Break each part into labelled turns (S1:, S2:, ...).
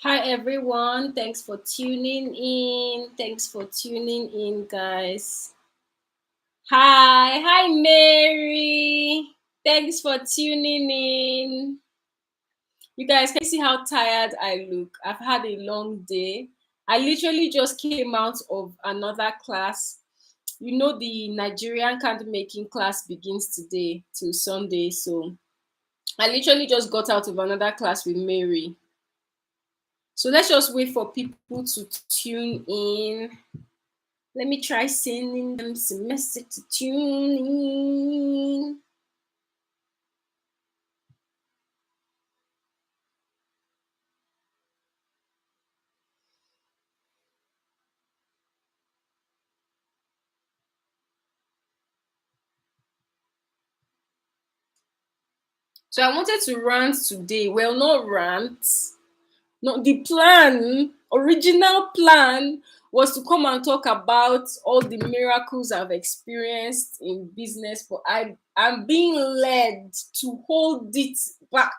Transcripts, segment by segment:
S1: Hi everyone, thanks for tuning in. Thanks for tuning in, guys. Hi Mary. Thanks for tuning in. You guys can see how tired I look. I've had a long day. I literally just came out of another class. You know, the Nigerian candle making class begins today till Sunday. So I literally just got out of another class with Mary. So let's just wait for people to tune in. Let me try sending them some message to tune in. So I wanted to rant today. Well, not rant. No, the plan, original plan, was to come and talk about all the miracles I've experienced in business, but I'm being led to hold it back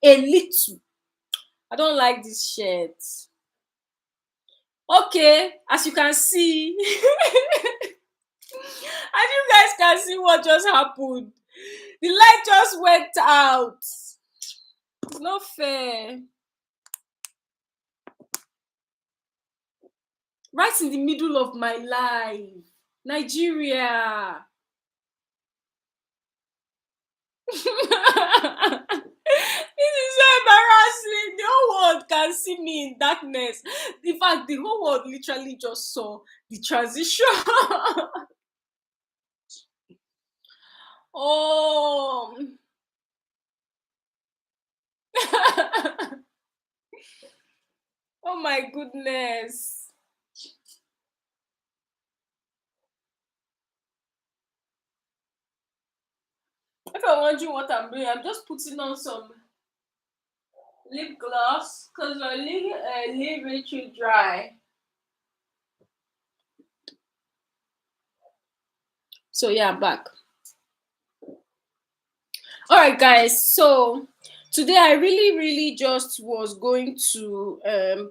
S1: a little. I don't like this shirt. Okay, as you can see, as you guys can see what just happened. The light just went out. It's not fair. Right in the middle of my life. Nigeria. This is so embarrassing. The whole world can see me in darkness. In fact, the whole world literally just saw the transition. Oh. Oh my goodness. If you're wondering what I'm doing, I'm just putting on some lip gloss because my lip too dry. So yeah, I'm back. All right, guys. So today I really just was going to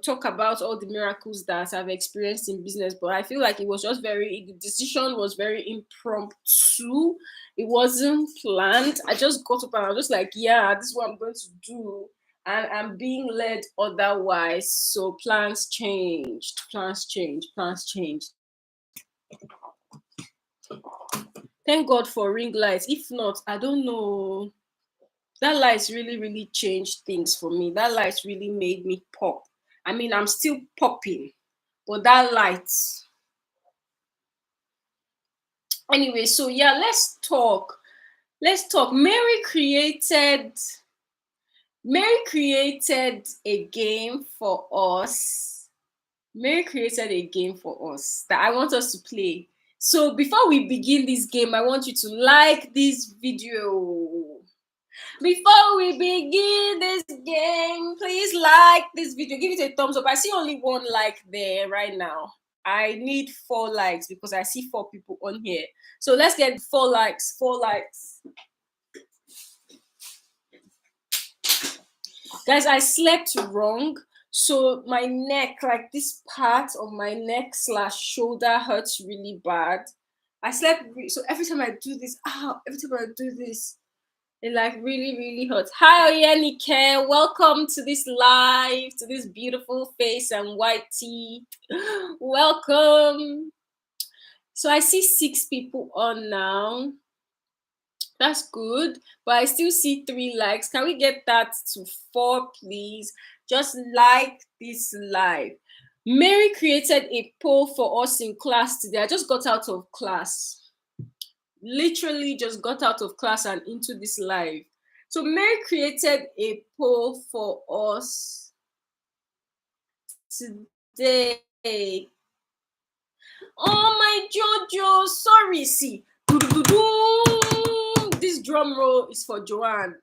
S1: talk about all the miracles that I've experienced in business, but I feel like it was just the decision was very impromptu. It wasn't planned. I just got up and I was just like, yeah, this is what I'm going to do. And I'm being led otherwise. So plans changed. Plans changed. Thank God for ring lights. If not, I don't know. That light really changed things for me. That light really made me pop. I mean, I'm still popping, but that light. Anyway, so yeah, let's talk. Let's talk. Mary created a game for us. Mary created a game for us that I want us to play. So before we begin this game, I want you to like this video. Before we begin this game, please like this video. Give it a thumbs up. I see only one like there right now. I need 4 likes because I see 4 people on here. So let's get 4 likes. 4 likes. Guys, I slept wrong. So my neck, like this part of my neck / shoulder hurts really bad. I slept, so every time I do this, every time I do this, it like really hurts. Hi Oyenike, welcome to this live, to this beautiful face and white teeth. Welcome. So I see 6 people on now. That's good, but I still see 3 likes. Can we get that to 4, please? Just like this live. Mary created a poll for us in class today. I just got out of class. Literally just got out of class and into this live. So Mary created a poll for us today. Oh my Jojo, sorry, see. This drum roll is for Joanne.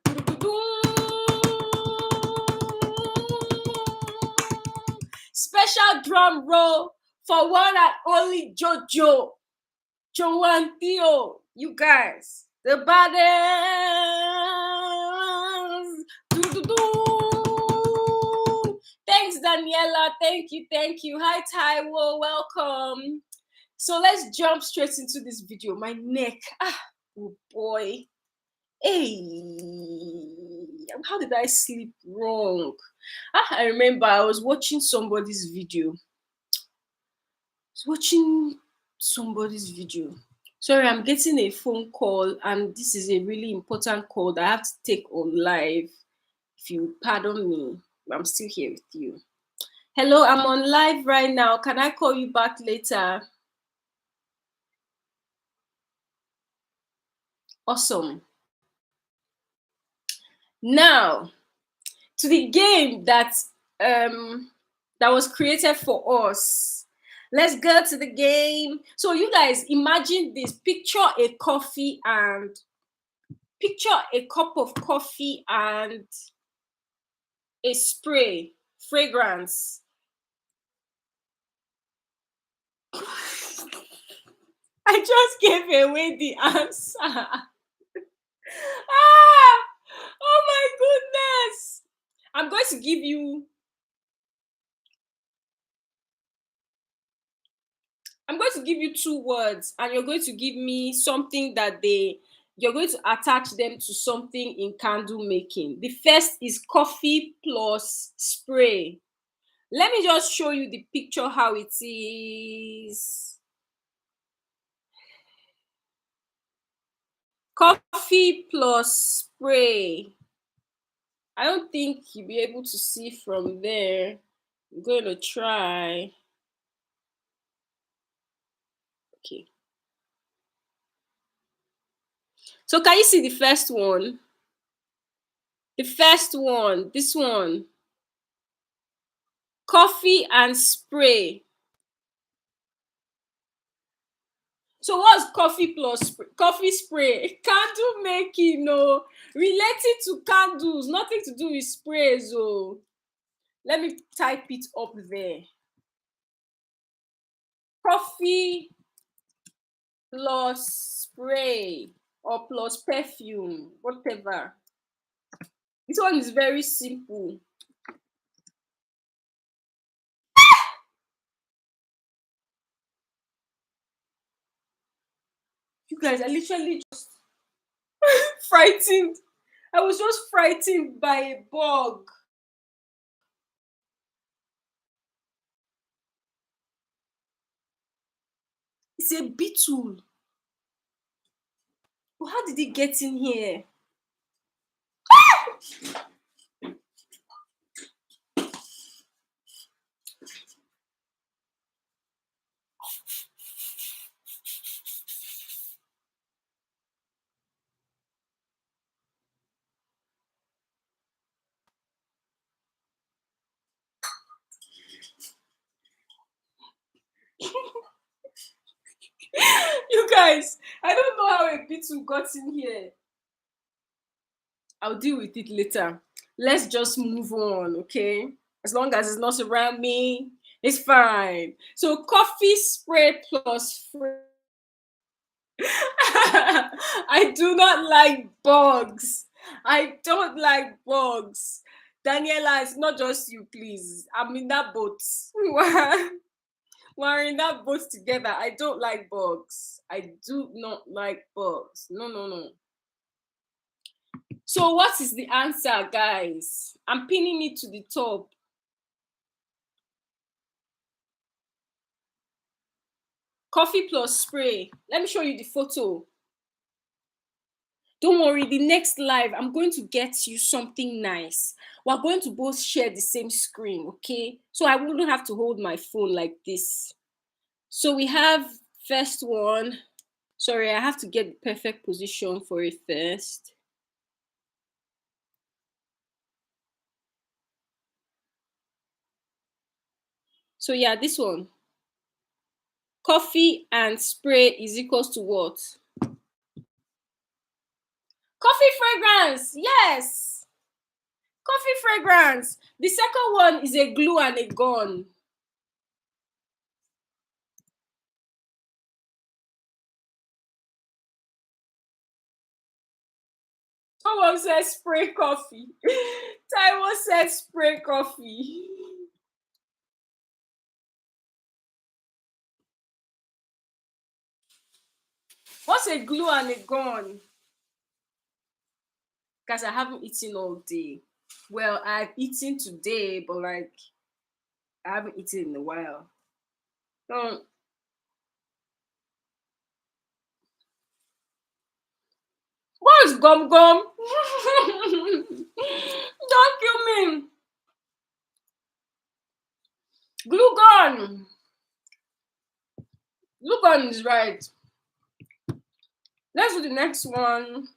S1: Special drum roll for one and only Jojo. Joanne Theo, you guys, the baddest. Thanks, Daniela. Thank you, thank you. Hi, Taiwo. Welcome. So let's jump straight into this video. My neck. Oh boy. Hey, how did I sleep wrong? I remember I was watching somebody's video. Sorry, I'm getting a phone call, and this is a really important call that I have to take on live. If you pardon me, I'm still here with you. Hello, I'm on live right now. Can I call you back later? Awesome. Now, to the game that was created for us. Let's go to the game. So you guys imagine this. Picture a cup of coffee and a spray, fragrance. I just gave away the answer. Oh my goodness. I'm going to give you two words, and you're going to give me something you're going to attach them to something in candle making. The first is coffee plus spray. Let me just show you the picture how it is. Coffee plus spray. I don't think you'll be able to see from there. I'm going to try. Okay. So can you see the first one? The first one, this one. Coffee and spray. So what's coffee plus spray? Coffee spray? Candle making, no. Related to candles, nothing to do with sprays, oh. Let me type it up there. Coffee plus spray or plus perfume, whatever. This one is very simple. You guys, I literally just frightened. I was just frightened by a bug. It's a beetle. But how did it get in here? You guys, I don't know how a beetle got in here. I'll deal with it later. Let's just move on, okay? As long as it's not around me, it's fine. So coffee spray plus free. I do not like bugs. I don't like bugs. Daniela, it's not just you, please. I'm in that boat. We're in that boat together. I don't like bugs. I do not like bugs. No, no, no. So what is the answer, guys? I'm pinning it to the top. Coffee plus spray. Let me show you the photo. Don't worry, the next live, I'm going to get you something nice. We're going to both share the same screen, okay? So I wouldn't have to hold my phone like this. So we have first one. Sorry, I have to get the perfect position for it first. So yeah, this one. Coffee and spray is equals to what? Coffee fragrance. Yes. Coffee fragrance. The second one is a glue and a gun. Someone said spray coffee. Taiwo said spray coffee. What's a glue and a gun? Because I haven't eaten all day. Well, I've eaten today, but like I haven't eaten in a while. So what's gum gum? Don't kill me. Glue gun. Glue gun is right. Let's do the next one.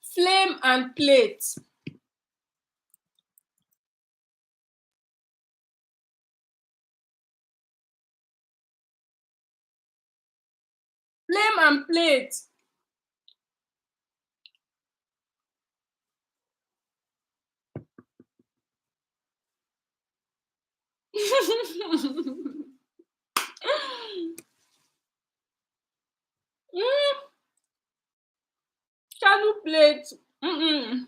S1: Flame and plate. Flame and plate. Mm, shadow plate. Mm-mm.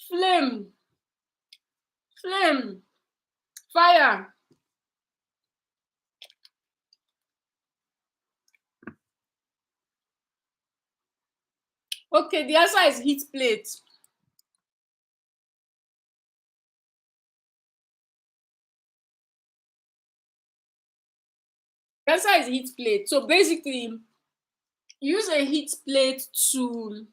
S1: Flame. Flame. Fire. Okay, the answer is heat plate. The answer is heat plate. So basically, use a heat plate to,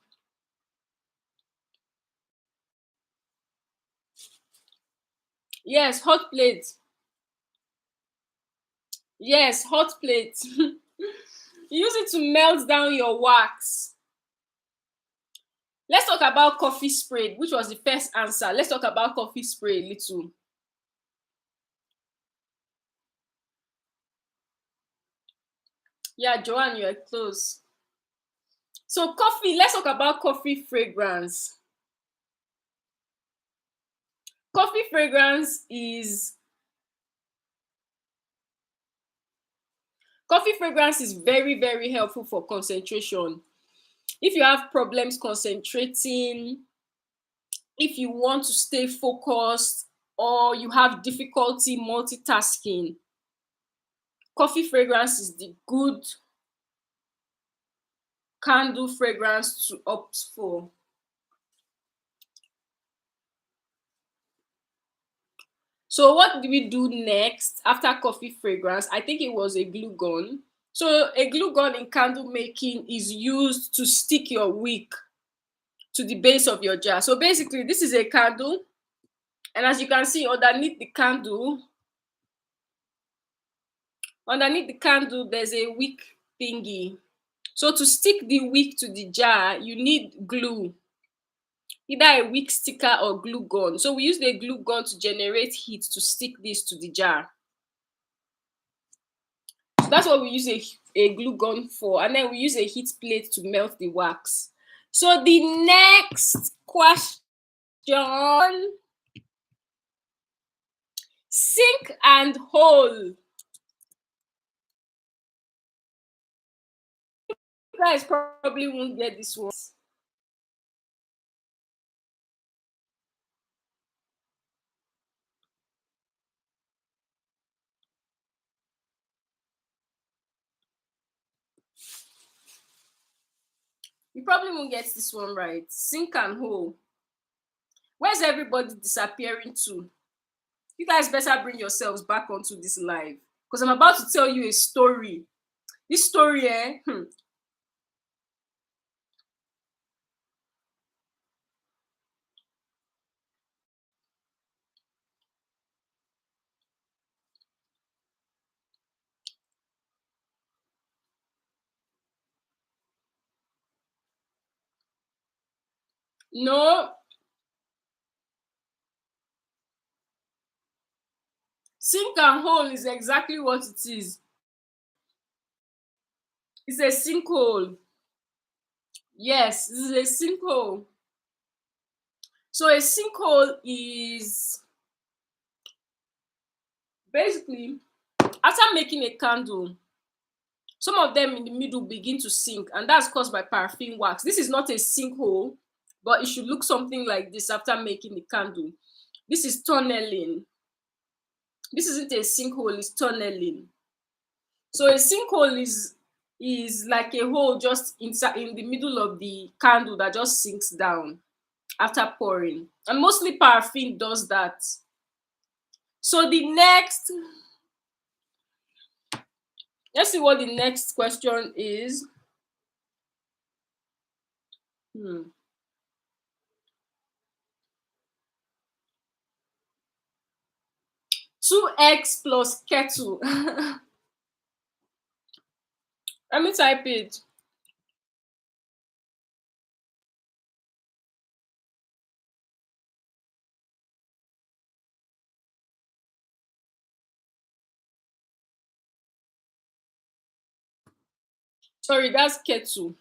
S1: yes, hot plate. Yes, hot plate. Use it to melt down your wax. Let's talk about coffee spray, which was the first answer. Let's talk about coffee spray a little. Yeah, Joanne, you're close. So coffee, let's talk about coffee fragrance. Coffee fragrance is very, very helpful for concentration. If you have problems concentrating, if you want to stay focused, or you have difficulty multitasking, coffee fragrance is the good candle fragrance to opt for. So what did we do next after coffee fragrance? I think it was a glue gun. So a glue gun in candle making is used to stick your wick to the base of your jar. So basically, this is a candle, and as you can see underneath the candle, there's a wick thingy. So to stick the wick to the jar, you need glue, either a wick sticker or glue gun. So we use the glue gun to generate heat to stick this to the jar. So that's what we use a glue gun for. And then we use a heat plate to melt the wax. So the next question, sink and hole. You guys probably won't get this one. You probably won't get this one right. Sink and hole. Where's everybody disappearing to? You guys better bring yourselves back onto this live, because I'm about to tell you a story. This story, no, sink and hole is exactly what it is. It's a sinkhole. Yes, this is a sinkhole. So a sinkhole is basically, after making a candle, some of them in the middle begin to sink, and that's caused by paraffin wax. This is not a sinkhole, but it should look something like this after making the candle. This is tunneling. This isn't a sinkhole, it's tunneling. So a sinkhole is like a hole just inside in the middle of the candle that just sinks down after pouring. And mostly paraffin does that. So the next, let's see what the next question is. Hmm. 2x plus kettle. Let me type it. Sorry, that's kettle.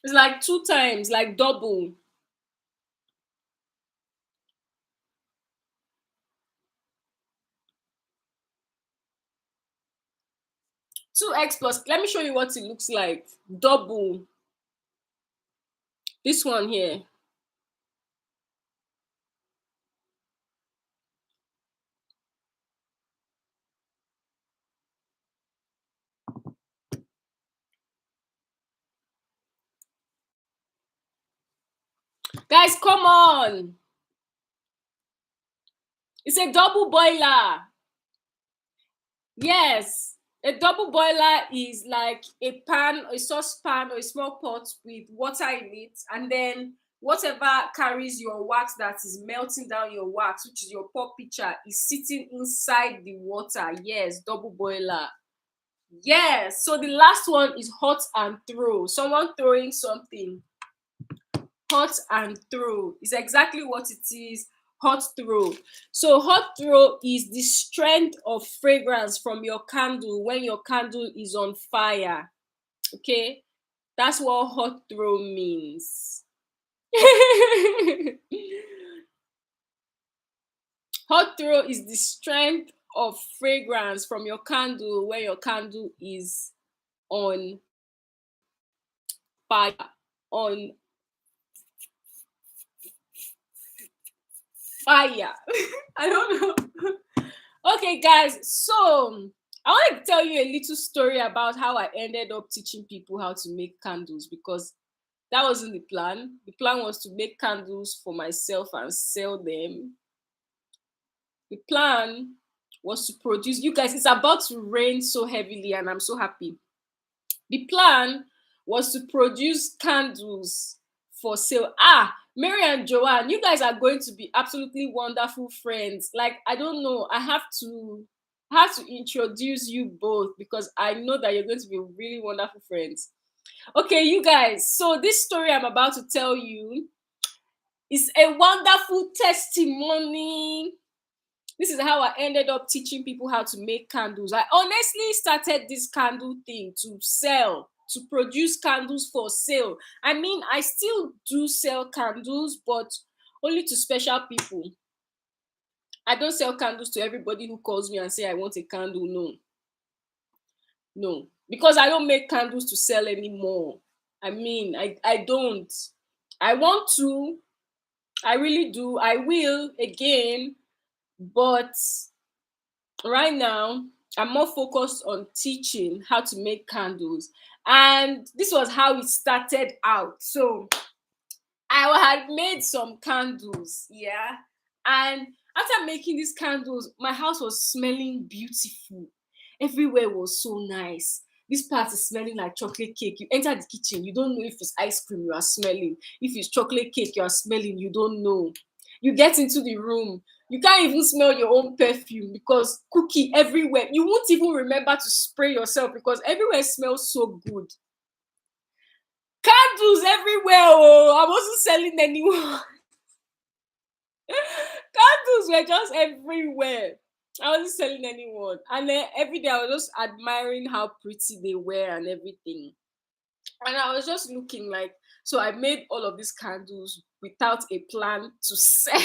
S1: It's like two times, like double. 2x plus, let me show you what it looks like. Double. This one here. Guys, come on. It's a double boiler. Yes. A double boiler is like a pan, a saucepan, or a small pot with water in it, and then whatever carries your wax that is melting down your wax, which is your pop pitcher, is sitting inside the water. Yes, double boiler. Yes. So the last one is hot and throw. Someone throwing something. Hot and throw is exactly what it is. Hot throw. So hot throw is the strength of fragrance from your candle when your candle is on fire. Okay, that's what hot throw means. Hot throw is the strength of fragrance from your candle when your candle is on fire. On fire. I don't know. Okay, guys, so I want to tell you a little story about how I ended up teaching people how to make candles, because that wasn't the plan. The plan was to make candles for myself and sell them. The plan was to produce, you guys, it's about to rain so heavily, and I'm so happy. The plan was to produce candles for sale. Ah, Mary and Joanne, you guys are going to be absolutely wonderful friends. Like, I don't know, I have to introduce you both because I know that you're going to be really wonderful friends. Okay, you guys. So this story I'm about to tell you is a wonderful testimony. This is how I ended up teaching people how to make candles. I honestly started this candle thing to sell, to produce candles for sale. I mean, I still do sell candles, but only to special people. I don't sell candles to everybody who calls me and say I want a candle. No, no, because I don't make candles to sell anymore. I mean, I don't. I want to. I really do. I will again, but right now I'm more focused on teaching how to make candles. And this was how it started out. So I had made some candles, yeah. And after making these candles, my house was smelling beautiful. Everywhere was so nice. This part is smelling like chocolate cake. You enter the kitchen, you don't know if it's ice cream you are smelling. If it's chocolate cake you are smelling, you don't know. You get into the room, you can't even smell your own perfume because cookie everywhere. You won't even remember to spray yourself because everywhere smells so good. Candles everywhere. Oh, I wasn't selling anyone. Candles were just everywhere. I wasn't selling anyone. And then every day I was just admiring how pretty they were and everything. And I was just looking like, so I made all of these candles without a plan to sell.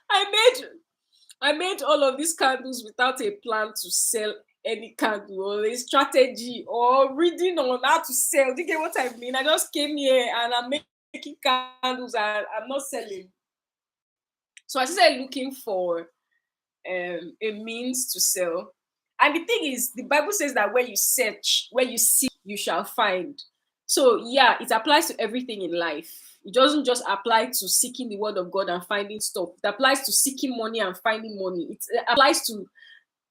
S1: I made I made all of these candles without a plan to sell any candle or a strategy or reading on how to sell. Do you get what I mean? I just came here and I'm making candles and I'm not selling. So I started looking for a means to sell. And the thing is, the Bible says that when you search, when you seek, you shall find. So yeah, it applies to everything in life. It doesn't just apply to seeking the word of God and finding stuff. It applies to seeking money and finding money. It applies to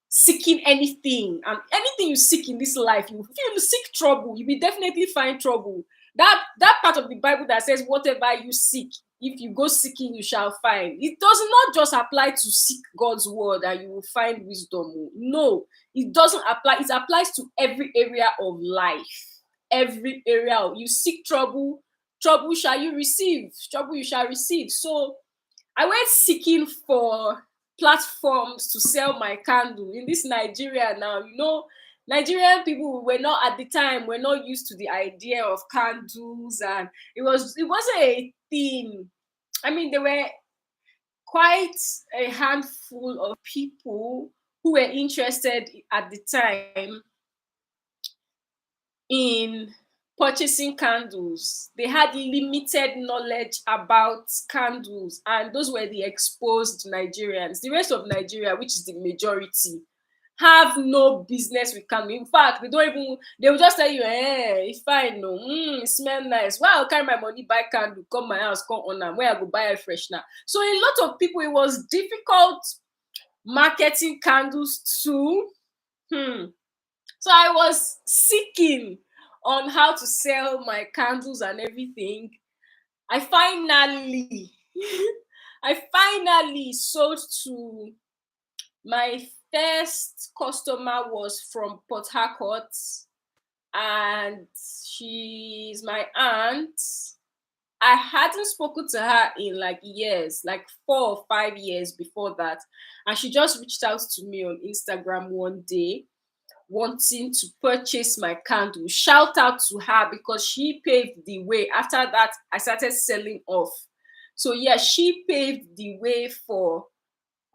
S1: seeking anything and anything you seek in this life. You, if you seek trouble, you will definitely find trouble. That part of the Bible that says whatever you seek, if you go seeking you shall find, it does not just apply to seek God's word and you will find wisdom. No, it doesn't apply. It applies to every area of life. Every area of, you seek trouble, trouble shall you receive, trouble you shall receive. So I went seeking for platforms to sell my candle in this Nigeria now. You know, Nigerian people were not at the time were not used to the idea of candles, and it wasn't a thing. I mean, there were quite a handful of people who were interested at the time in purchasing candles. They had limited knowledge about candles, and those were the exposed Nigerians. The rest of Nigeria, which is the majority, have no business with candle. In fact, they don't even, they will just tell you, it's fine, no, it smell nice. Why I'll carry my money, buy candle, come my house, come on, and where I go buy a fresh now. So a lot of people, it was difficult marketing candles too. So I was seeking on how to sell my candles and everything. I finally, I finally sold to my first customer was from Port Harcourt, and she's my aunt. I hadn't spoken to her in like years, like 4 or 5 years before that. And she just reached out to me on Instagram one day wanting to purchase my candle. Shout out to her because she paved the way. After that, I started selling off. So yeah, she paved the way for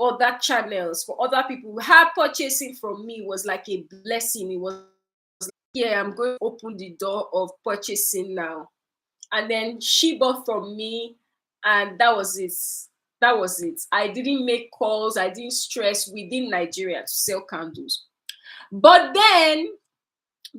S1: other channels, for other people. Her purchasing from me was like a blessing. It was, yeah, I'm going to open the door of purchasing now. And then she bought from me, and that was it. That was it. I didn't make calls, I didn't stress within Nigeria to sell candles. But then,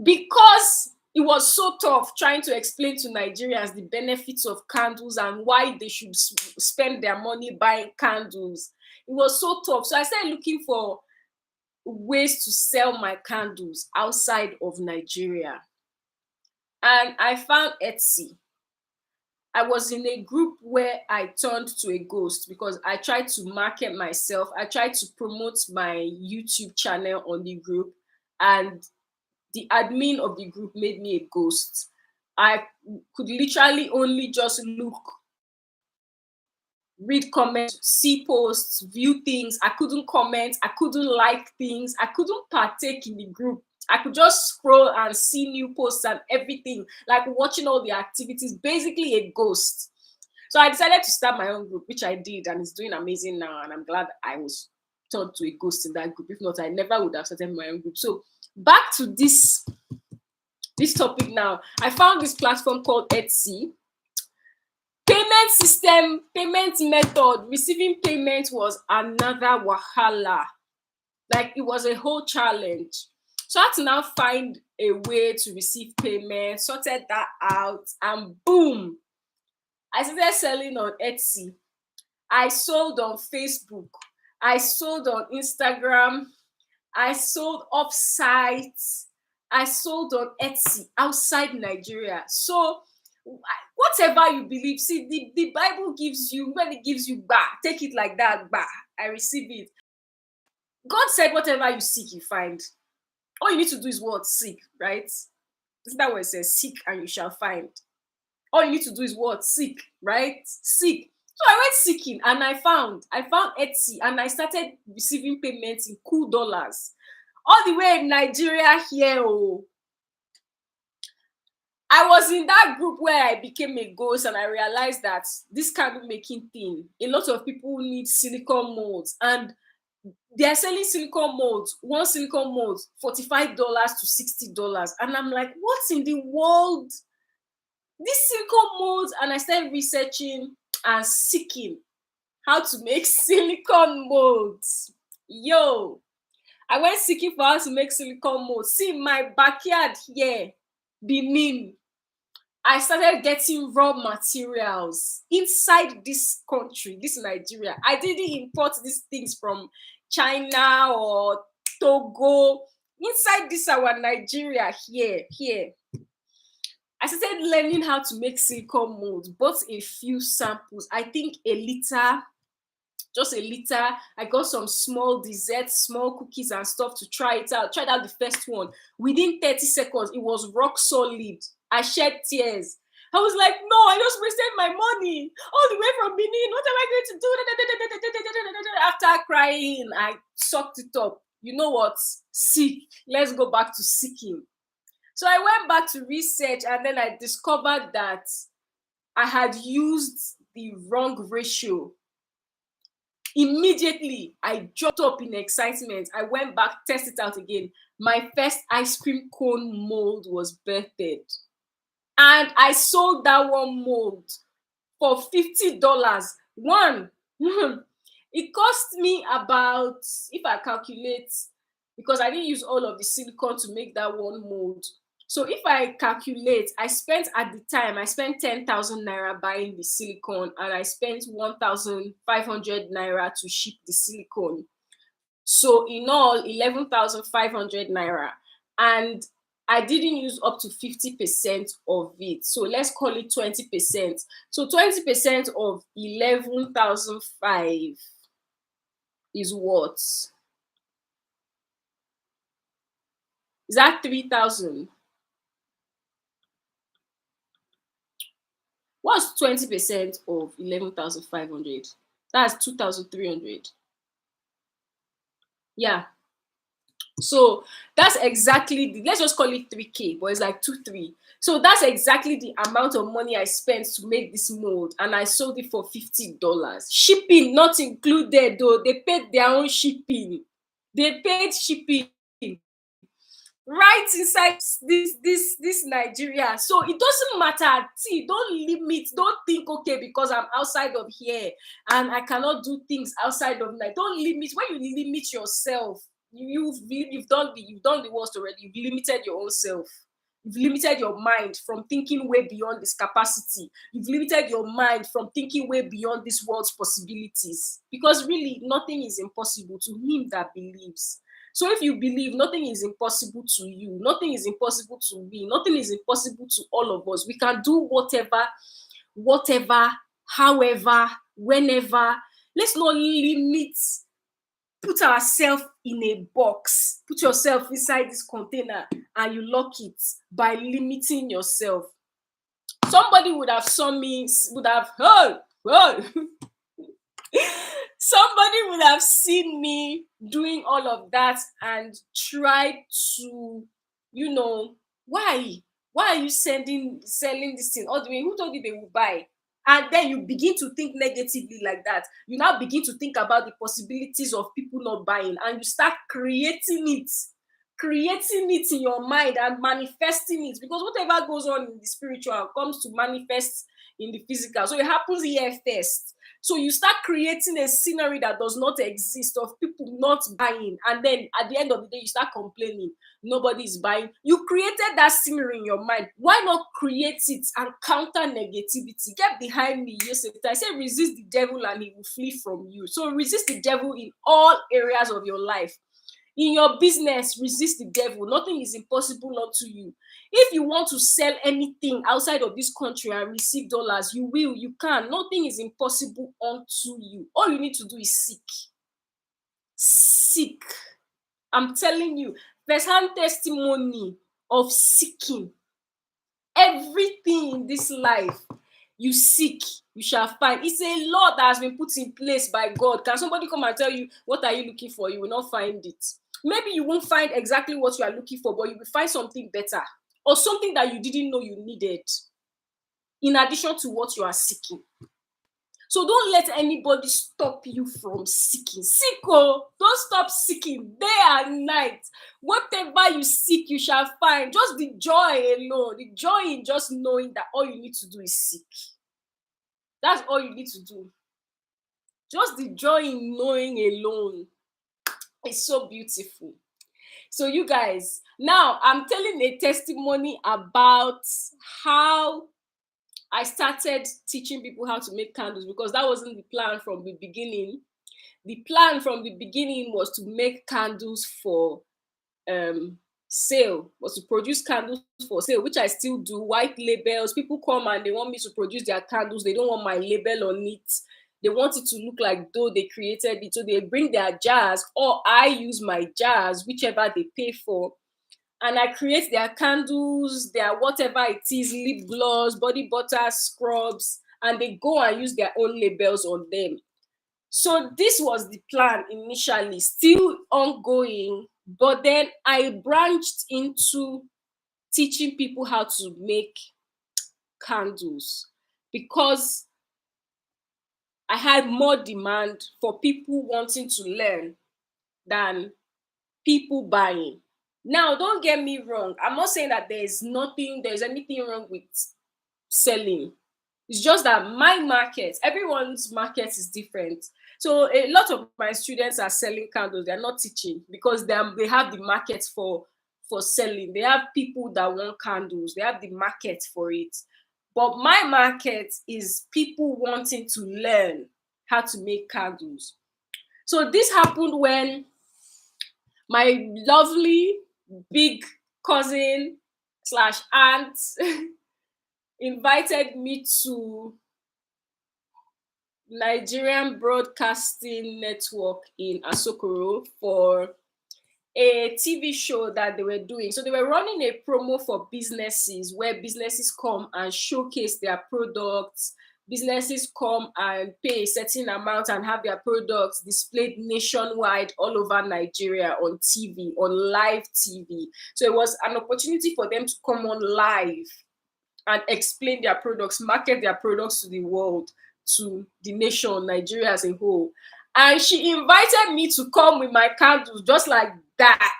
S1: because it was so tough trying to explain to Nigerians the benefits of candles and why they should spend their money buying candles, it was so tough. So I started looking for ways to sell my candles outside of Nigeria. And I found Etsy. I was in a group where I turned to a ghost because I tried to market myself. I tried to promote my YouTube channel on the group, and the admin of the group made me a ghost. I could literally only just look, read comments, see posts, view things. I couldn't comment, I couldn't like things, I couldn't partake in the group. I could just scroll and see new posts and everything, like watching all the activities, basically a ghost. So I decided to start my own group, which I did, and it's doing amazing now. And I'm glad I was turned to a ghost in that group. If not, I never would have started my own group. So back to this topic now. I found this platform called Etsy. Payment system, payment method, receiving payment was another wahala. Like it was a whole challenge. So I had to now find a way to receive payment, sorted that out, and boom, I started selling on Etsy. I sold on Facebook. I sold on Instagram. I sold off sites. I sold on Etsy outside Nigeria. So whatever you believe, see, the Bible gives you, when it gives you back, take it like that, back. I receive it. God said, whatever you seek, you find. All you need to do is what? Seek, right? Isn't that what it says? Seek and you shall find. All you need to do is what? Seek, right? Seek. So I went seeking and I found Etsy, and I started receiving payments in cool dollars. All the way in Nigeria here. Oh. I was in that group where I became a ghost, and I realized that this candle making thing, a lot of people need silicone molds, and They are selling silicone molds, one silicone mold, $45 to $60. And I'm like, what's in the world? This silicone molds, and I started researching and seeking how to make silicone molds. Yo, I went seeking for how to make silicone molds. See, my backyard here, Benin, I started getting raw materials inside this country, this Nigeria. I didn't import these things from China or Togo. Inside this our Nigeria here. I started learning how to make silicone molds, bought a few samples. I think a liter, just a liter. I got some small desserts, small cookies and stuff to try it out. Tried out the first one. Within 30 seconds, it was rock solid. I shed tears. I was like, no, I just wasted my money all the way from Benin. What am I going to do? After crying, I sucked it up. You know what? Sick. Let's go back to seeking. So I went back to research, and then I discovered that I had used the wrong ratio. Immediately, I jumped up in excitement. I went back, tested it out again. My first ice cream cone mold was birthed. And I sold that one mold for $50. One. It cost me about, if I calculate, because I didn't use all of the silicone to make that one mold. So if I calculate, I spent 10,000 naira buying the silicone, and I spent 1,500 naira to ship the silicone. So in all, 11,500 naira. And I didn't use up to 50% of it. So let's call it 20%. So 20% of 11,500 is what? Is that 3,000? What's 20% of 11,500? That's 2,300. Yeah. So that's exactly let's just call it 3K, but it's like 2-3. So that's exactly the amount of money I spent to make this mold, and I sold it for $50. Shipping not included though. They paid their own shipping. They paid shipping right inside this Nigeria. So it doesn't matter. See, don't think, okay, because I'm outside of here and I cannot do things outside of Nigeria. Don't limit. When you limit yourself, you've done the worst already. You've limited your own self. You've limited your mind from thinking way beyond this capacity. You've limited your mind from thinking way beyond this world's possibilities. Because really, nothing is impossible to him that believes. So if you believe, nothing is impossible to you, nothing is impossible to me, nothing is impossible to all of us. We can do whatever, however, whenever. Let's not limit, put ourselves in a box, put yourself inside this container and you lock it by limiting yourself. Somebody would have somebody would have seen me doing all of that and tried to, why are you selling this thing all the way? Who told you they will buy? And then you begin to think negatively like that. You now begin to think about the possibilities of people not buying, and you start creating it in your mind and manifesting it, because whatever goes on in the spiritual comes to manifest in the physical. So it happens here first. So you start creating a scenery that does not exist of people not buying, and then at the end of the day you start complaining nobody is buying. You created that scenery in your mind. Why not create it and counter negativity? Get behind me. Yes, I say resist the devil and he will flee from you. So resist the devil in all areas of your life. In your business, resist the devil. Nothing is impossible unto you. If you want to sell anything outside of this country and receive dollars, you will, you can. Nothing is impossible unto you. All you need to do is seek. Seek. I'm telling you, first-hand testimony of seeking. Everything in this life, you seek, you shall find. It's a law that has been put in place by God. Can somebody come and tell you, what are you looking for? You will not find it. Maybe you won't find exactly what you are looking for, but you will find something better or something that you didn't know you needed in addition to what you are seeking. So don't let anybody stop you from seeking. Seek, oh, don't stop seeking day and night. Whatever you seek, you shall find. Just the joy alone, the joy in just knowing that all you need to do is seek. That's all you need to do. Just the joy in knowing alone is so beautiful. So you guys, now I'm telling a testimony about how I started teaching people how to make candles, because that wasn't the plan from the beginning. The plan from the beginning was to make candles for sale, was to produce candles for sale, which I still do. White labels. People come and they want me to produce their candles. They don't want my label on it. They want it to look like though they created it. So they bring their jars, or I use my jars, whichever they pay for. And I create their candles, their whatever it is, lip gloss, body butter, scrubs, and they go and use their own labels on them. So this was the plan initially, still ongoing, but then I branched into teaching people how to make candles because I had more demand for people wanting to learn than people buying. Now, don't get me wrong. I'm not saying that there's anything wrong with selling. It's just that my market, everyone's market is different. So a lot of my students are selling candles. They're not teaching because they have the market for selling. They have people that want candles. They have the market for it. But my market is people wanting to learn how to make candles. So this happened when my lovely big cousin slash aunt invited me to Nigerian Broadcasting Network in Asokoro for a TV show that they were doing. So they were running a promo for businesses where businesses come and showcase their products. Businesses come and pay a certain amount and have their products displayed nationwide all over Nigeria on TV, on live TV. So it was an opportunity for them to come on live and explain their products, market their products to the world, to the nation, Nigeria as a whole. And she invited me to come with my candles just like that.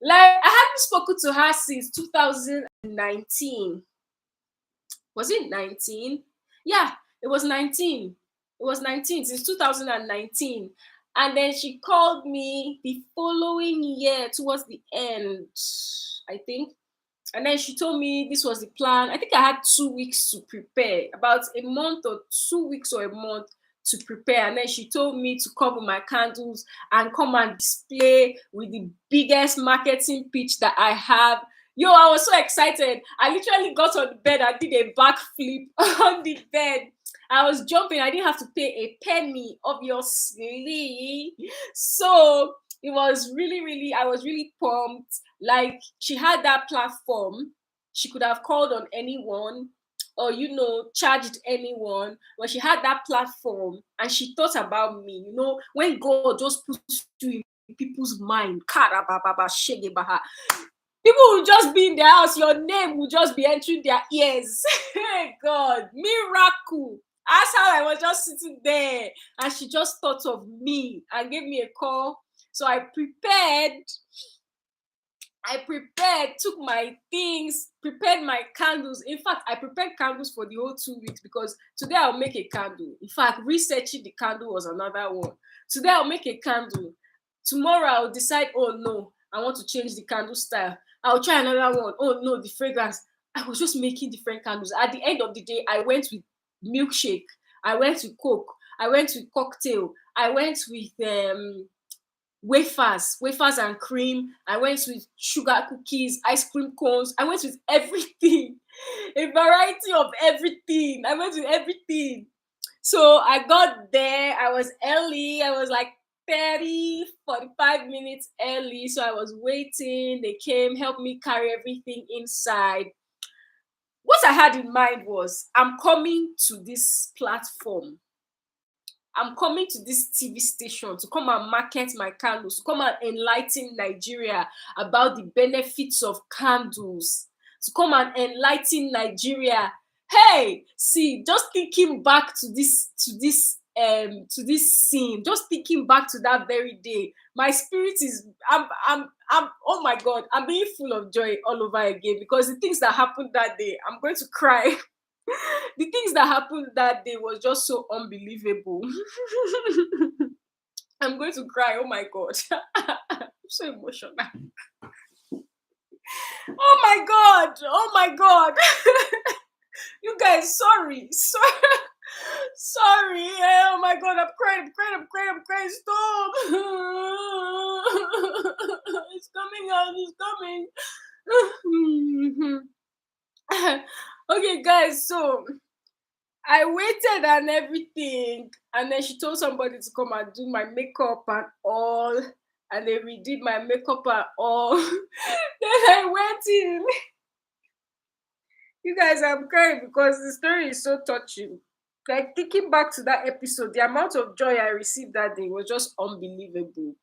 S1: Like, I haven't spoken to her since 2019. Was it 19? Yeah, it was 19. It was 19 since 2019. And then she called me the following year towards the end, I think. And then she told me this was the plan. I think I had 2 weeks to prepare, about a month or 2 weeks or a month to prepare. And then she told me to come with my candles and come and display with the biggest marketing pitch that I have. Yo, I was so excited. I literally got on the bed and did a backflip on the bed. I was jumping. I didn't have to pay a penny, obviously. So it was really, I was really pumped. Like, she had that platform. She could have called on anyone or, charged anyone. But she had that platform and she thought about me. When God just puts you in people's mind, people will just be in their house. Your name will just be entering their ears. Hey, God, miracle. That's how I was just sitting there. And she just thought of me and gave me a call. So I prepared, took my things, prepared my candles. In fact, I prepared candles for the whole 2 weeks because today I'll make a candle. In fact, researching the candle was another one. Today I'll make a candle. Tomorrow I'll decide, oh no, I want to change the candle style. I'll try another one. Oh no, the fragrance. I was just making different candles. At the end of the day, I went with milkshake. I went with Coke. I went with cocktail. I went with wafers and cream. I went with sugar cookies, ice cream cones. I went with everything, a variety of everything. I went with everything. So I got there. I was early. I was like 45 minutes early. So I was waiting. They came, helped me carry everything inside. What I had in mind was, I'm coming to this platform. I'm coming to this TV station to come and market my candles, to come and enlighten Nigeria about the benefits of candles, to come and enlighten Nigeria Hey, see, just thinking back to this scene, just thinking back to that very day, my spirit is I'm oh my god, I'm being full of joy all over again because the things that happened that day, I'm going to cry. The things that happened that day was just so unbelievable. I'm going to cry. Oh my god. I'm so emotional. Oh my god. Oh my god. You guys, sorry. Sorry. Sorry. Oh my god, I'm crying, I'm crying, I'm crying, I'm crying. Stop. It's coming out, it's coming. Okay, guys, so I waited and everything, and then she told somebody to come and do my makeup and all, and they redid my makeup and all. Then I went in. You guys, I'm crying because the story is so touching. Like thinking back to that episode, the amount of joy I received that day was just unbelievable.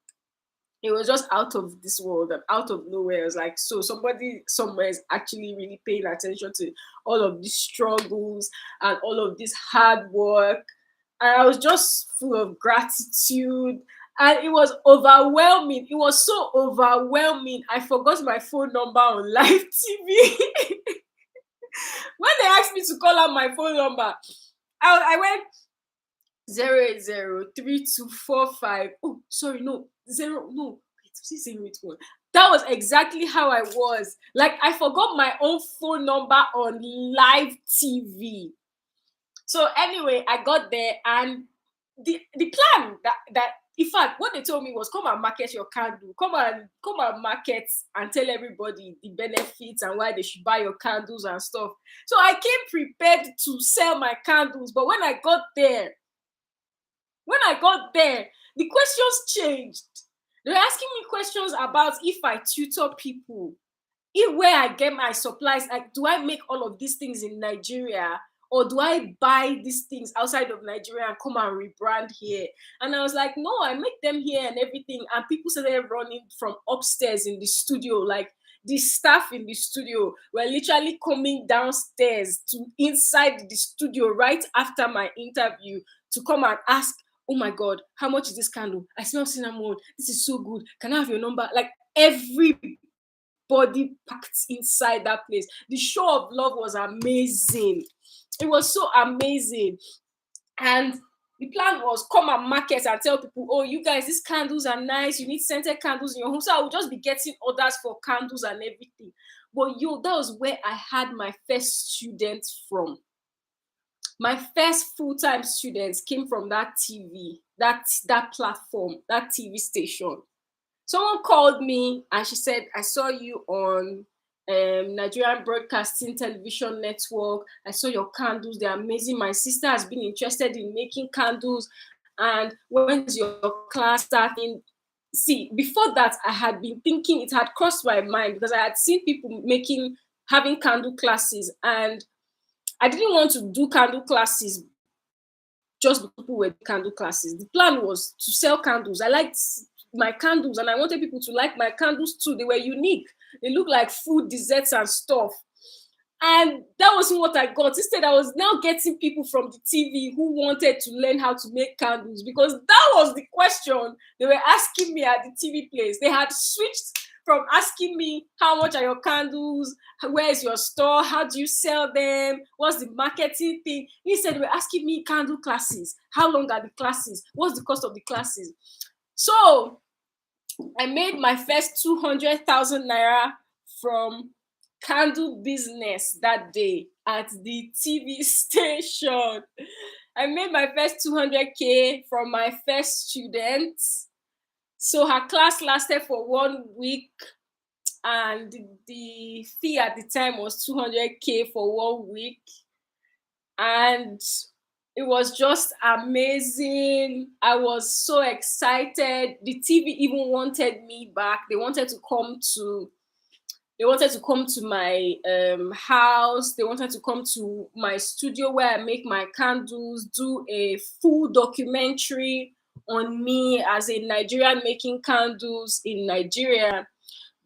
S1: It was just out of this world and out of nowhere. It was like, so somebody somewhere is actually really paying attention to all of these struggles and all of this hard work. And I was just full of gratitude. And it was overwhelming. It was so overwhelming. I forgot my phone number on live TV. When they asked me to call out my phone number, I went 0803245. Oh, sorry, no, zero, no, wait, was it 081? That was exactly how I was. Like, I forgot my own phone number on live TV. So anyway, I got there, and the plan that in fact what they told me was come and market your candle, come and market and tell everybody the benefits and why they should buy your candles and stuff. So I came prepared to sell my candles, but when I got there, the questions changed. They were asking me questions about if I tutor people, if where I get my supplies, like do I make all of these things in Nigeria, or do I buy these things outside of Nigeria and come and rebrand here? And I was like, no, I make them here and everything. And people started running from upstairs in the studio, like the staff in the studio were literally coming downstairs to inside the studio right after my interview to come and ask, oh my god, how much is this candle? I smell cinnamon. This is so good. Can I have your number? Like everybody packed inside that place. The show of love was amazing. It was so amazing. And the plan was come and market and tell people, oh, you guys, these candles are nice. You need scented candles in your home. So I would just be getting orders for candles and everything. But that was where I had my first students from. My first full-time students came from that TV, that platform, that TV station. Someone called me and she said, I saw you on Nigerian Broadcasting Television Network. I saw your candles. They're amazing. My sister has been interested in making candles. And when's your class starting? See, before that, I had been thinking, it had crossed my mind because I had seen people having candle classes. And I didn't want to do candle classes just because people were candle classes. The plan was to sell candles. I liked my candles and I wanted people to like my candles too. They were unique. They looked like food, desserts, and stuff. And that wasn't what I got. Instead, I was now getting people from the TV who wanted to learn how to make candles because that was the question they were asking me at the TV place. They had switched from asking me, how much are your candles? Where's your store? How do you sell them? What's the marketing thing? Instead, they were asking me candle classes. How long are the classes? What's the cost of the classes? So I made my first 200,000 naira from candle business that day at the TV station. I made my first 200K from my first student. So her class lasted for 1 week and the fee at the time was 200K for 1 week. And it was just amazing. I was so excited. The TV even wanted me back. They wanted to come to my house. They wanted to come to my studio where I make my candles, do a full documentary on me as a Nigerian making candles in Nigeria.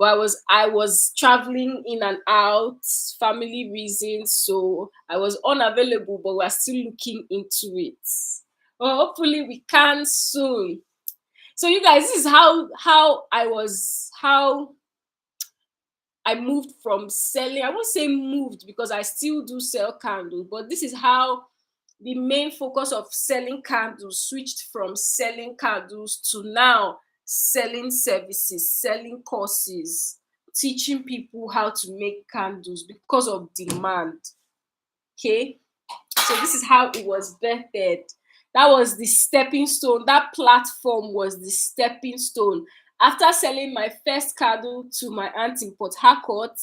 S1: but I was traveling in and out, family reasons, so I was unavailable, but we're still looking into it. Well, hopefully we can soon. So you guys, this is how I moved from selling. I won't say moved because I still do sell candles, but this is how the main focus of selling candles switched from selling candles to now selling services, selling courses, teaching people how to make candles because of demand. Okay, so this is how it was birthed. That was the stepping stone. That platform was the stepping stone. After selling my first candle to my aunt in Port Harcourt,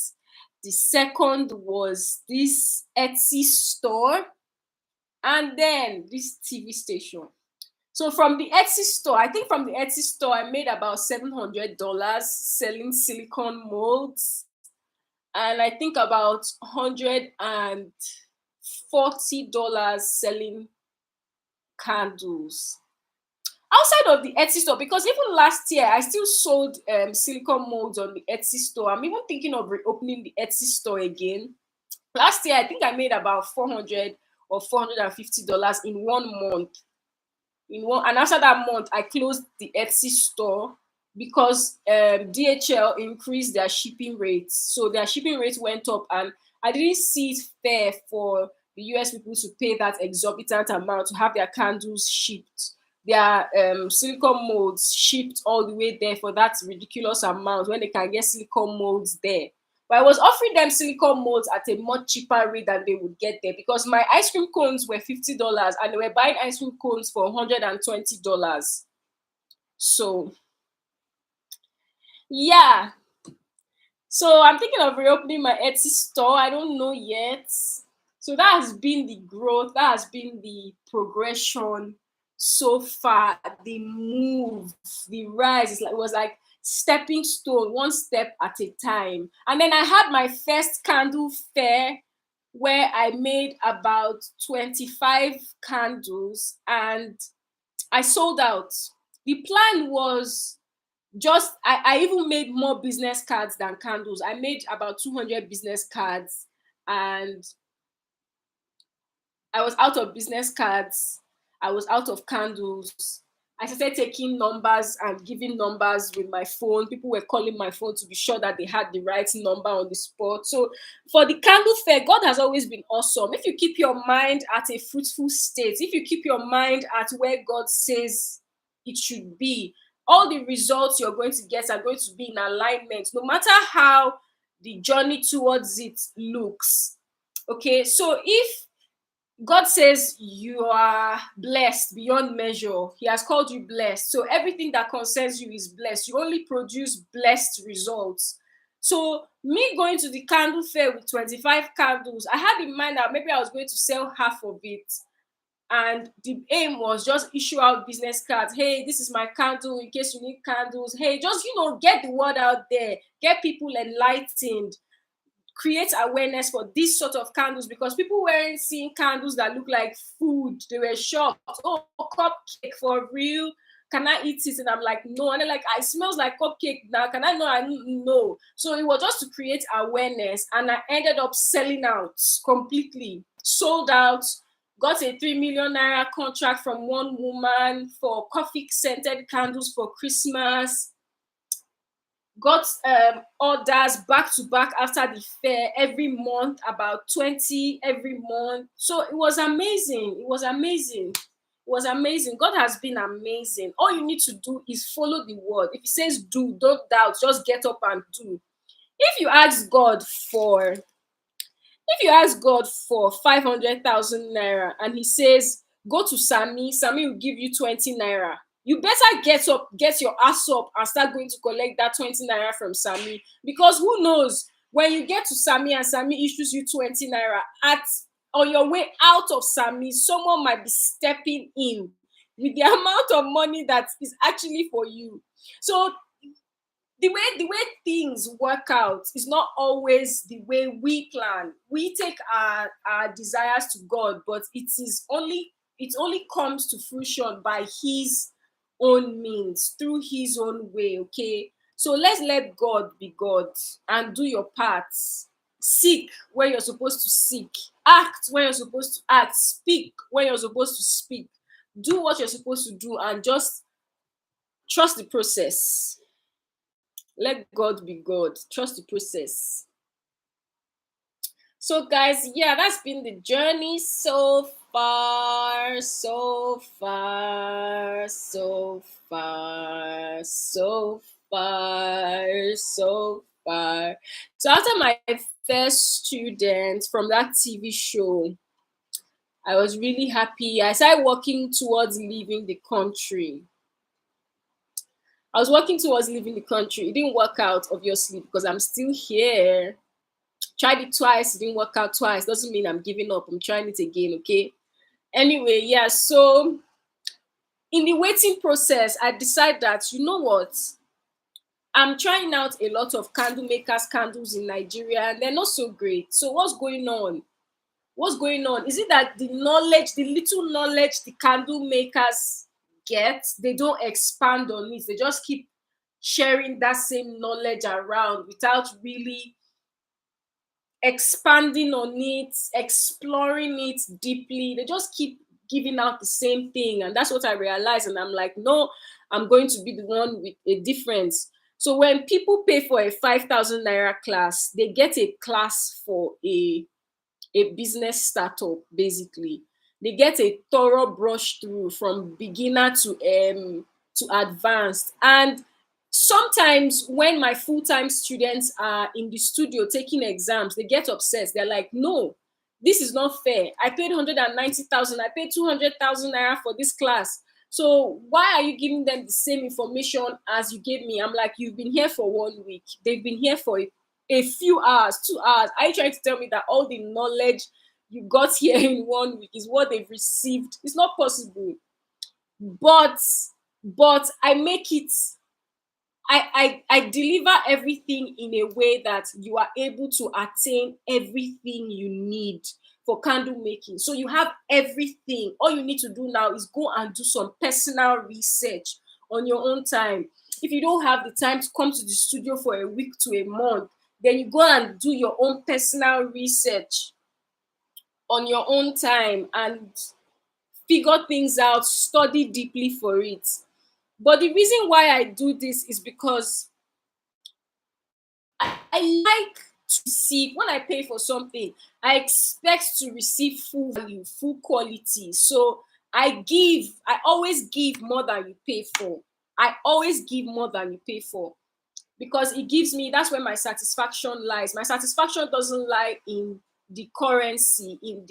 S1: the second was this Etsy store, and then this TV station. So from the Etsy store, I think from the Etsy store, I made about $700 selling silicone molds, and I think about $140 selling candles. Outside of the Etsy store, because even last year I still sold silicone molds on the Etsy store. I'm even thinking of reopening the Etsy store again. Last year, I think I made about 400 or $450 in 1 month. And after that month, I closed the Etsy store because DHL increased their shipping rates. So their shipping rates went up, and I didn't see it fair for the US people to pay that exorbitant amount to have their candles shipped, their silicone molds shipped all the way there for that ridiculous amount when they can get silicone molds there. But I was offering them silicone molds at a much cheaper rate than they would get there because my ice cream cones were $50 and they were buying ice cream cones for $120. So yeah. So I'm thinking of reopening my Etsy store. I don't know yet. So that has been the growth, that has been the progression so far, the move, the rise. It was like stepping stone, one step at a time. And then I had my first candle fair where I made about 25 candles and I sold out. The plan was just I even made more business cards than candles. I made about 200 business cards, and I was out of business cards. I was out of candles. I started taking numbers and giving numbers with my phone. People were calling my phone to be sure that they had the right number on the spot. So for the candle fair, God has always been awesome. If you keep your mind at a fruitful state, if you keep your mind at where God says it should be, all the results you're going to get are going to be in alignment, no matter how the journey towards it looks. Okay, so if God says you are blessed beyond measure, He has called you blessed. So everything that concerns you is blessed. You only produce blessed results. So me going to the candle fair with 25 candles, I had in mind that maybe I was going to sell half of it. And the aim was just issue out business cards. Hey, this is my candle in case you need candles. Hey, just, get the word out there, get people enlightened, create awareness for this sort of candles, because people weren't seeing candles that look like food. They were shocked. Oh, cupcake for real? Can I eat it? And I'm like, no. And they're like, it smells like cupcake now. Can I know? I know. So it was just to create awareness. And I ended up selling out completely. Sold out. Got a 3 million naira contract from one woman for coffee scented candles for Christmas. Got orders back to back after the fair every month, about 20 every month. So it was amazing. It was amazing. It was amazing. God has been amazing. All you need to do is follow the word. If He says do, don't doubt, just get up and do. If you ask God for if you ask God for 500,000 naira and He says, go to Sammy will give you 20 naira. You better get up, get your ass up, and start going to collect that 20 naira from Sammy. Because who knows, when you get to Sammy and Sammy issues you 20 naira, on your way out of Sammy, someone might be stepping in with the amount of money that is actually for you. So the way things work out is not always the way we plan. We take our desires to God, but it only comes to fruition by His own means, through His own way. Okay, So let's let God be God and do your parts. Seek when you're supposed to seek. Act when you're supposed to act. Speak when you're supposed to speak. Do what you're supposed to do and just trust the process. Let God be God. Trust the process. So, guys, yeah, that's been the journey so far, so far, so far, so far, so far. So, after my first student from that TV show, I was really happy. I started working towards leaving the country. I was working towards leaving the country. It didn't work out, obviously, because I'm still here. Tried it twice, it didn't work out twice. Doesn't mean I'm giving up. I'm trying it again, okay? Anyway, yeah, so in the waiting process, I decided that, you know what? I'm trying out a lot of candle makers candles in Nigeria and they're not so great. So what's going on? What's going on? Is it that the knowledge, the little knowledge the candle makers get, they don't expand on it? They just keep sharing that same knowledge around without really expanding on it, exploring it deeply. They just keep giving out the same thing. And that's what I realized. And I'm like, no, I'm going to be the one with a difference. So when people pay for a 5,000 naira class, they get a class for a business startup, basically. They get a thorough brush through from beginner to advanced. And sometimes when my full-time students are in the studio taking exams, they get upset. They're like, no, this is not fair. I paid 190,000, I paid 200,000 naira for this class. So why are you giving them the same information as you gave me? I'm like, you've been here for 1 week. They've been here for a few hours, 2 hours. Are you trying to tell me that all the knowledge you got here in 1 week is what they've received? It's not possible. But I make it, I deliver everything in a way that you are able to attain everything you need for candle making. So you have everything. All you need to do now is go and do some personal research on your own time. If you don't have the time to come to the studio for a week to a month, then you go and do your own personal research on your own time and figure things out, study deeply for it. But the reason why I do this is because I like to receive, when I pay for something, I expect to receive full value, full quality. So I always give more than you pay for. I always give more than you pay for because it gives me, that's where my satisfaction lies. My satisfaction doesn't lie in the currency, in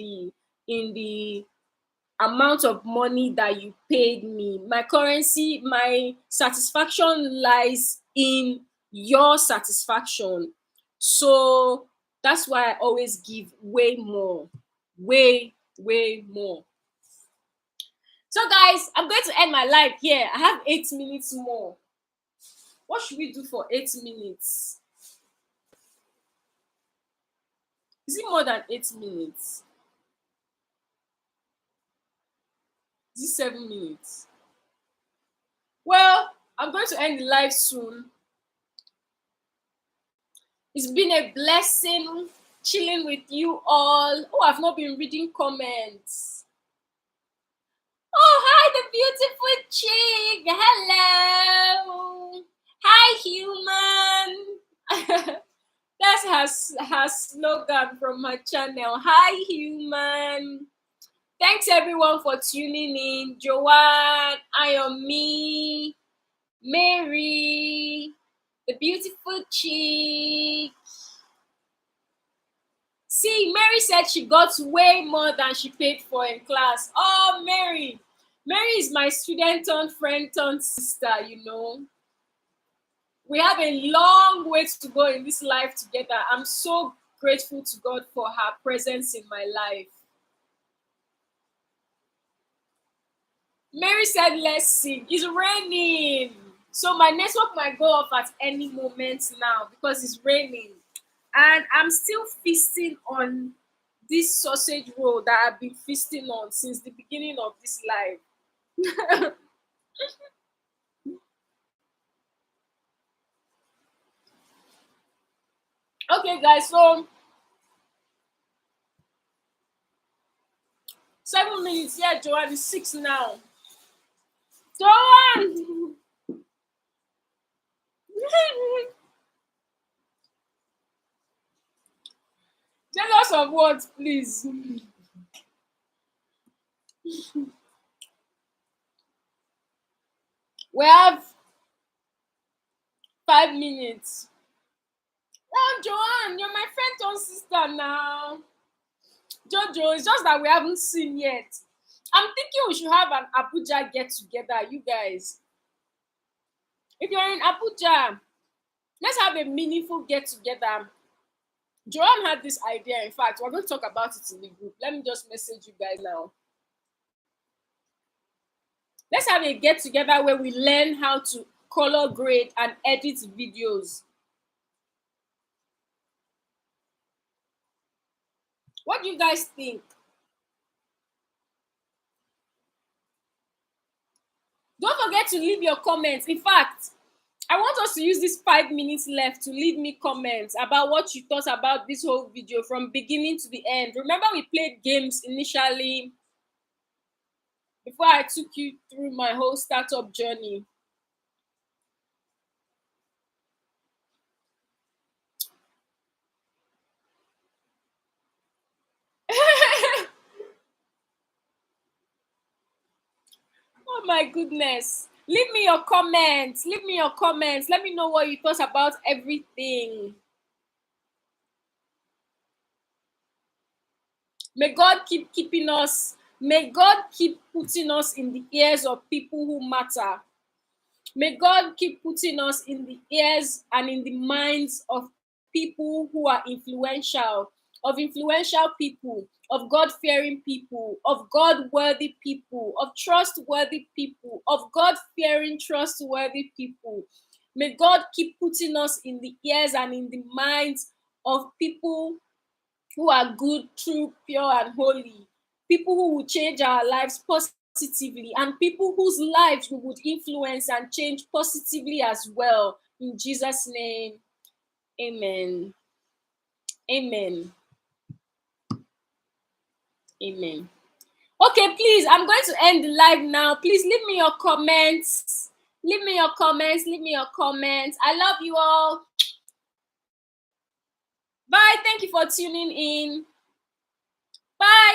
S1: the amount of money that you paid me. My currency, my satisfaction lies in your satisfaction. So that's why I always give way more, way more. So guys, I'm going to end my life here. I have 8 minutes more. What should we do for 8 minutes? Is it more than 8 minutes? Is it 7 minutes? Well, I'm going to end the live soon. It's been a blessing chilling with you all. Oh, I've not been reading comments. Oh, hi, the beautiful chick. Hello. Hi, human. That's her slogan from her channel. Hi, human. Thanks, everyone, for tuning in. Joanne, Ayomi, Mary, the beautiful chick. See, Mary said she got way more than she paid for in class. Oh, Mary. Mary is my student turned friend turned sister, you know. We have a long way to go in this life together. I'm so grateful to God for her presence in my life. Mary said, let's sing. It's raining. So my network might go off at any moment now because it's raining. And I'm still feasting on this sausage roll that I've been feasting on since the beginning of this life. Okay, guys, so 7 minutes. Yeah, Joanne, it's 6 now. Joanne! Jealous of what, please? We have 5 minutes. Oh, Joanne, you're my friend turned sister now. Jojo, it's just that we haven't seen yet. I'm thinking we should have an Abuja get together, you guys. If you're in Abuja, let's have a meaningful get together. Joanne had this idea. In fact, we're going to talk about it in the group. Let me just message you guys now. Let's have a get together where we learn how to color grade and edit videos. What do you guys think? Don't forget to leave your comments. In fact, I want us to use this 5 minutes left to leave me comments about what you thought about this whole video from beginning to the end. Remember, we played games initially before I took you through my whole startup journey. Oh my goodness. Leave me your comments. Leave me your comments. Let me know what you thought about everything. May God keep keeping us. May God keep putting us in the ears of people who matter. May God keep putting us in the ears and in the minds of people who are influential, of influential people, of God fearing people, of God worthy people, of trustworthy people, of God fearing trustworthy people. May God keep putting us in the ears and in the minds of people who are good, true, pure, and holy. People who will change our lives positively, and people whose lives we would influence and change positively as well. In Jesus' name, amen. Amen. Amen. Okay, please, I'm going to end the live now. Please leave me your comments. Leave me your comments. Leave me your comments. I love you all. Bye. Thank you for tuning in. Bye.